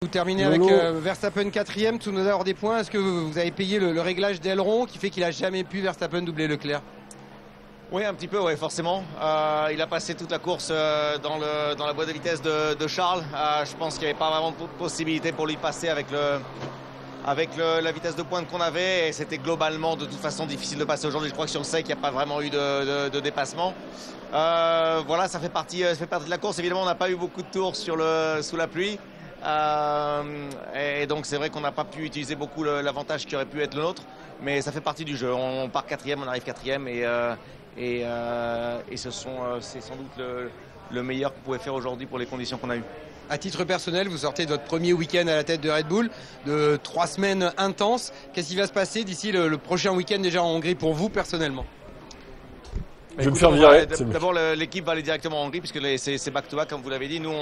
terminer avec Lolo. Verstappen 4e, Tsunoda hors des points. Est-ce que vous avez payé le réglage d'aileron qui fait qu'il a jamais pu Verstappen doubler Leclerc? Oui, un petit peu, ouais, forcément. Il a passé toute la course dans la boîte de vitesse de Charles. Je pense qu'il n'y avait pas vraiment de possibilité pour lui passer avec la vitesse de pointe qu'on avait. Et c'était globalement de toute façon difficile de passer aujourd'hui. Je crois que sur le sec, il n'y a pas vraiment eu de dépassement. Voilà, ça fait partie de la course. Évidemment, on n'a pas eu beaucoup de tours sous la pluie. Et donc c'est vrai qu'on n'a pas pu utiliser beaucoup l'avantage qui aurait pu être le nôtre. Mais ça fait partie du jeu. On part 4e, on arrive 4e. Et c'est sans doute le meilleur qu'on pouvait faire aujourd'hui pour les conditions qu'on a eues. À titre personnel, vous sortez de votre premier week-end à la tête de Red Bull, de 3 semaines intenses. Qu'est-ce qui va se passer d'ici le prochain week-end déjà en Hongrie pour vous personnellement? Je vais me faire virer. D'abord, l'équipe va aller directement en Hongrie puisque c'est back-to-back, comme vous l'avez dit. Nous,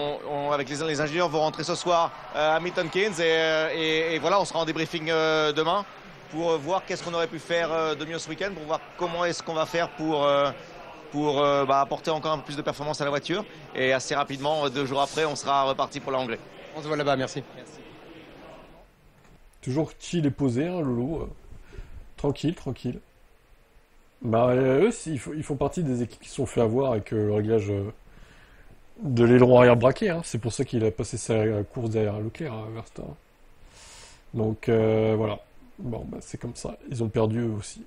avec les ingénieurs, vont rentrer ce soir à Milton Keynes et voilà, on sera en débriefing demain pour voir qu'est-ce qu'on aurait pu faire de mieux ce week-end, pour voir comment est-ce qu'on va faire pour apporter encore un peu plus de performance à la voiture. Et assez rapidement, 2 jours après, on sera reparti pour la Hongrie. On se voit là-bas, merci. Toujours chill et posé, hein, Lolo. Tranquille. Bah, eux, ils font partie des équipes qui se sont fait avoir avec le réglage de l'aileron arrière braqué. Hein. C'est pour ça qu'il a passé sa course derrière Leclerc, Verstappen. Donc, voilà. Bon, bah, c'est comme ça. Ils ont perdu eux aussi.